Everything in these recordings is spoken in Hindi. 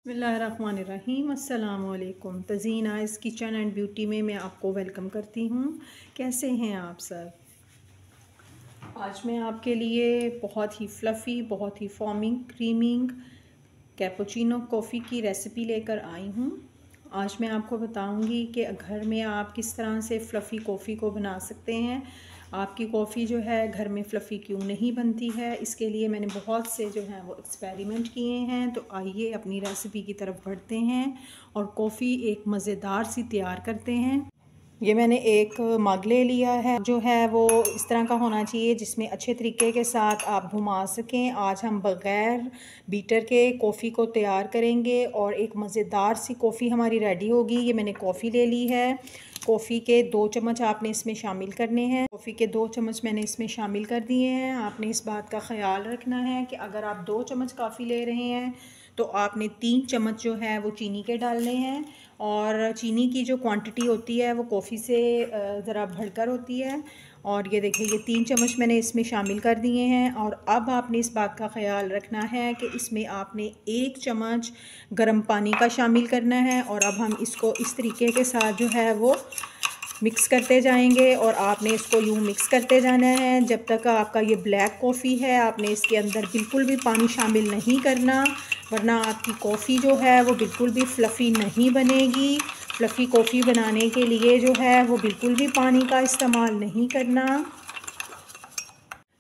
बिस्मिल्लाहिर्रहमानिर्रहीम। अस्सलामुअलैकुम। Tazeen eyes kitchen and beauty में मैं आपको वेलकम करती हूँ। कैसे हैं आप सब? आज मैं आपके लिए बहुत ही फ़्लफ़ी, बहुत ही फॉर्मिंग, क्रीमिंग कैपुचिनो कॉफ़ी की रेसिपी लेकर आई हूँ। आज मैं आपको बताऊँगी कि घर में आप किस तरह से फ़्लफ़ी कॉफ़ी को बना सकते हैं। आपकी कॉफ़ी जो है घर में फ़्लफ़ी क्यों नहीं बनती है, इसके लिए मैंने बहुत से जो हैं वो एक्सपेरिमेंट किए हैं। तो आइए अपनी रेसिपी की तरफ बढ़ते हैं और कॉफ़ी एक मज़ेदार सी तैयार करते हैं। ये मैंने एक मग ले लिया है, जो है वो इस तरह का होना चाहिए जिसमें अच्छे तरीके के साथ आप घुमा सकें। आज हम बग़ैर बीटर के कॉफ़ी को तैयार करेंगे और एक मज़ेदार सी कॉफ़ी हमारी रेडी होगी। ये मैंने कॉफ़ी ले ली है। कॉफ़ी के 2 चम्मच आपने इसमें शामिल करने हैं। कॉफ़ी के 2 चम्मच मैंने इसमें शामिल कर दिए हैं। आपने इस बात का ख़याल रखना है कि अगर आप 2 चम्मच कॉफ़ी ले रहे हैं तो आपने 3 चम्मच जो है वो चीनी के डालने हैं। और चीनी की जो क्वांटिटी होती है वो कॉफ़ी से ज़रा बढ़कर होती है। और ये देखिए, ये 3 चम्मच मैंने इसमें शामिल कर दिए हैं। और अब आपने इस बात का ख़याल रखना है कि इसमें आपने 1 चम्मच गर्म पानी का शामिल करना है। और अब हम इसको इस तरीके के साथ जो है वो मिक्स करते जाएंगे और आपने इसको यूँ मिक्स करते जाना है जब तक आपका ये ब्लैक कॉफ़ी है। आपने इसके अंदर बिल्कुल भी पानी शामिल नहीं करना, वरना आपकी कॉफ़ी जो है वो बिल्कुल भी फ़्लफ़ी नहीं बनेगी। फ़्लफ़ी कॉफ़ी बनाने के लिए जो है वो बिल्कुल भी पानी का इस्तेमाल नहीं करना।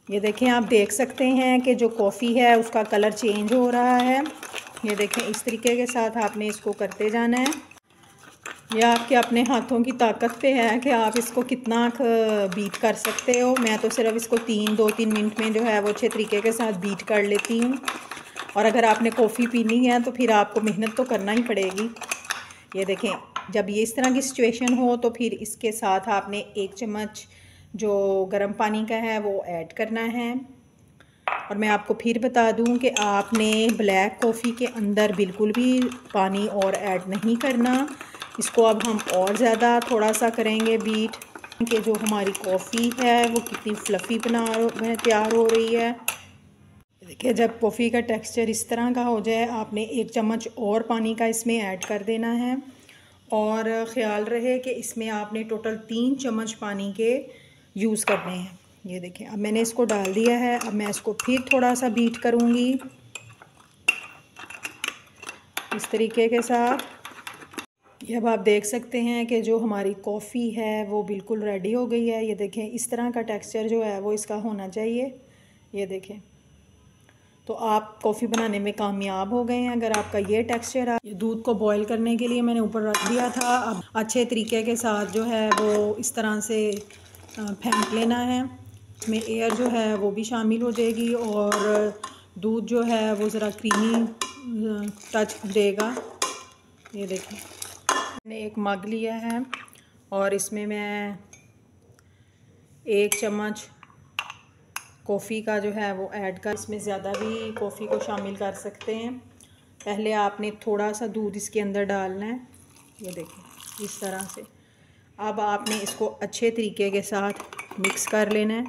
ये देखें, आप देख सकते हैं कि जो कॉफ़ी है उसका कलर चेंज हो रहा है। ये देखें, इस तरीके के साथ आपने इसको करते जाना है। यह आपके अपने हाथों की ताकत पे है कि आप इसको कितना बीट कर सकते हो। मैं तो सिर्फ इसको 2-3 मिनट में जो है वो अच्छे तरीके के साथ बीट कर लेती हूँ। और अगर आपने कॉफ़ी पीनी है तो फिर आपको मेहनत तो करना ही पड़ेगी। ये देखें, जब ये इस तरह की सिचुएशन हो तो फिर इसके साथ आपने 1 चम्मच जो गर्म पानी का है वो ऐड करना है। और मैं आपको फिर बता दूं कि आपने ब्लैक कॉफ़ी के अंदर बिल्कुल भी पानी और ऐड नहीं करना। इसको अब हम और ज़्यादा थोड़ा सा करेंगे बीट, कि जो हमारी कॉफ़ी है वो कितनी फ़्लफ़ी तैयार हो रही है। देखिए, जब कॉफ़ी का टेक्सचर इस तरह का हो जाए आपने 1 चम्मच और पानी का इसमें ऐड कर देना है। और ख़याल रहे कि इसमें आपने टोटल 3 चम्मच पानी के यूज़ करने हैं। ये देखें, अब मैंने इसको डाल दिया है। अब मैं इसको फिर थोड़ा सा बीट करूँगी इस तरीके के साथ। ये अब आप देख सकते हैं कि जो हमारी कॉफ़ी है वो बिल्कुल रेडी हो गई है। ये देखें, इस तरह का टेक्सचर जो है वो इसका होना चाहिए। ये देखें, तो आप कॉफ़ी बनाने में कामयाब हो गए हैं अगर आपका ये टेक्सचर है। ये दूध को बॉईल करने के लिए मैंने ऊपर रख दिया था। अब अच्छे तरीके के साथ जो है वो इस तरह से फेंट लेना है। इसमें एयर जो है वो भी शामिल हो जाएगी और दूध जो है वो ज़रा क्रीमी टच देगा। ये देखें, मैंने एक मग लिया है और इसमें मैं 1 चम्मच कॉफ़ी का जो है वो ऐड कर, इसमें ज़्यादा भी कॉफ़ी को शामिल कर सकते हैं। पहले आपने थोड़ा सा दूध इसके अंदर डालना है। ये देखिए, इस तरह से। अब आपने इसको अच्छे तरीके के साथ मिक्स कर लेना है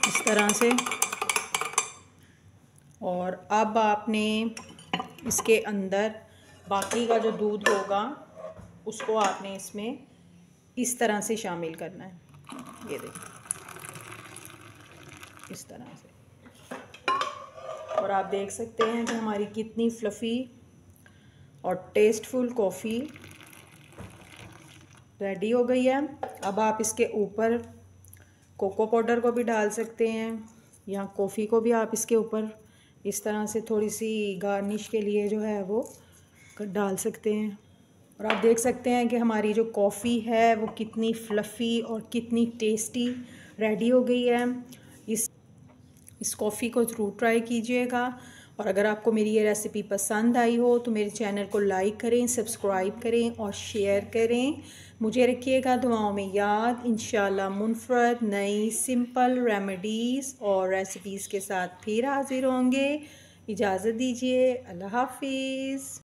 इस तरह से। और अब आपने इसके अंदर बाकी का जो दूध होगा उसको आपने इसमें इस तरह से शामिल करना है। ये देखिए, इस तरह से। और आप देख सकते हैं कि हमारी कितनी फ़्लफ़ी और टेस्टफुल कॉफ़ी रेडी हो गई है। अब आप इसके ऊपर कोको पाउडर को भी डाल सकते हैं या कॉफ़ी को भी आप इसके ऊपर इस तरह से थोड़ी सी गार्निश के लिए जो है वो डाल सकते हैं। और आप देख सकते हैं कि हमारी जो कॉफ़ी है वो कितनी फ़्लफ़ी और कितनी टेस्टी रेडी हो गई है। इस कॉफ़ी को ज़रूर ट्राई कीजिएगा। और अगर आपको मेरी ये रेसिपी पसंद आई हो तो मेरे चैनल को लाइक करें, सब्सक्राइब करें और शेयर करें। मुझे रखिएगा दुआओं में याद। इंशाल्लाह मुनफ़रद नई सिंपल रेमेडीज़ और रेसिपीज़ के साथ फिर हाज़िर होंगे। इजाज़त दीजिए। अल्लाह हाफ़िज़।